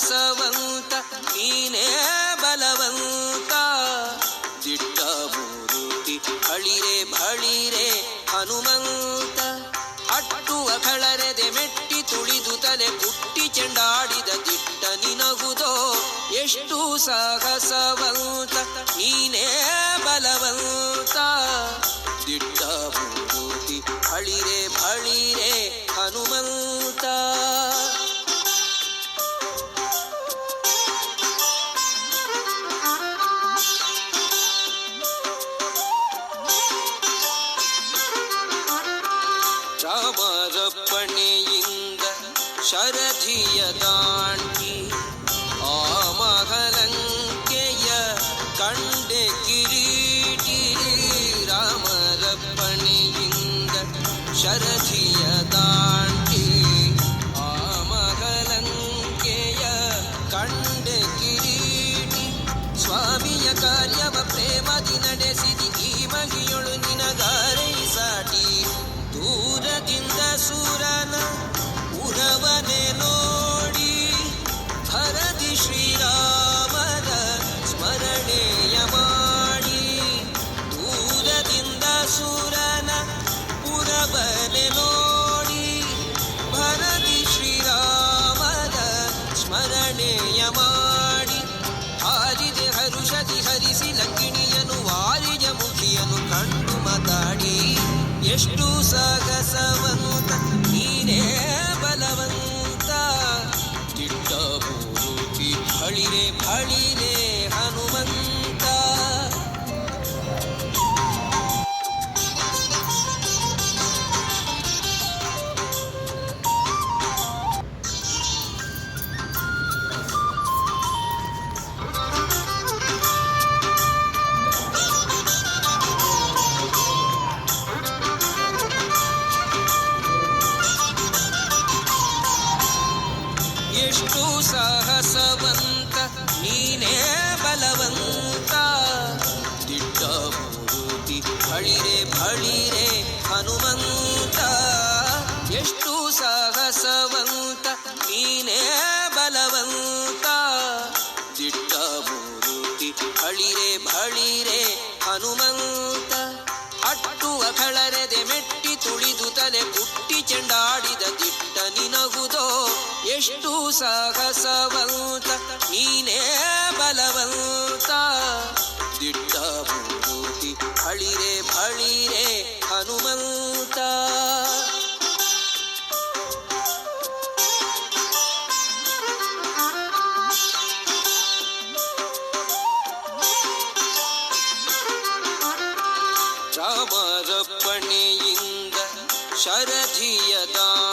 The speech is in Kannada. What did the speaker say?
ಸಾಹಸವಂತ ನೀನೇ ಬಲವಂತ. ದಿಟ್ಟ ಮೂರುತಿ ಹಳಿರೆ ಬಳಿರೆ ಹನುಮಂತ. ಅಟ್ಟುವ ಕಳರೆದೆ ಮೆಟ್ಟಿ ತುಳಿದು ತಲೆ ಪುಟ್ಟಿ ಚೆಂಡಾಡಿದ ದಿಟ್ಟ ನಿನಗುದೋ ಎಷ್ಟು ಸಾಹಸವಂತ ನೀನೇ ಬಲವಂತ. ದಿಟ್ಟ ಮೂರುತಿ ಹಳಿರೆ ಬಳಿರೆ ಹನುಮಂತ. ರಾಮರಪ್ಪಣೆಯಿಂದ ಶರಧಿಯ ದಾಂಟಿ ಆ ಮಹಲಂಕೆಯ ಕಂಡೆ ಕಿರೀಟಿ. ರಾಮರಪ್ಪಣೆಯಿಂದ ಶರಧಿಯ ದಾಂಟಿ ಆ ಮಹಲಂಕೆಯ ಕಂಡೆ ಕಿರೀಟಿ. ಸ್ವಾಮಿಯ ಕಾರ್ಯವ ಪ್ರೇಮದಿ ನಡೆಸಿದಿ ಈ ಮಗಿಯೊಳು ನಿನಗಾರೈ ಸಾಟಿ. ದೂರದಿಂದ ಸೂರನ ಉರವನೆ ನೋಡಿ ಭರದಿ ಶ್ರೀರಾಮನ ಸ್ಮರಣೆಯ ಮಾಡಿ. ದೂರದಿಂದ ಸೂರನ ಉರವನೆ ನೋಡಿ ಭರದಿ ಶ್ರೀರಾಮನ ಸ್ಮರಣೆಯ ಮಾಡಿ. ಹಾರಿದೆ ಹರುಷದಿ ಹರಿಸಿ ಲಂಕಿಣಿಯನು ವಾರಿಜ ಮುಖಿಯನು ಕಂಡು ಮಾತಾಡಿ. ಎಷ್ಟು ಸಾಹಸವಂತ ನೀನೇ ಬಲವಂತ. ದಿಟ್ಟ ಮೂರುತಿ ಹಳಿರೆ ಬಳಿರೆ ಹನುಮಂತ. ಎಷ್ಟು ಸಾಹಸವಂತ ನೀನೇ ಬಲವಂತ. ದಿಟ್ಟ ಮೂರುತಿ ಹಳಿರೆ ಬಳಿರೆ ಹನುಮಂತ. ಎಷ್ಟು ಸಾಹಸವಂತ ನೀನೇ ಬಲವಂತ. ದಿಟ್ಟ ಮೂರುತಿ ಹಳಿರೆ ಬಳಿರೆ ಹನುಮಂತ. ಅಟ್ಟುವ ಕಳರೆದೆ ಮೆಟ್ಟಿ ತುಳಿದು ತಲೆ ಪುಟ್ಟಿ ಚೆಂಡಾಡಿದ ದಿಟ್ಟ ನಿನಗುದೋ ಎಷ್ಟು ಸಾಹಸವಂತ ನೀನೇ ಬಲವಂತ. ದಿಟ್ಟ ಮೂರುತಿ ಹಳಿರೆ ಬಳಿರೆ ಹನುಮಂತ. ರಾಮರಪ್ಪಣೆಯಿಂದ ಶರಧಿಯ ದಾಂಟಿ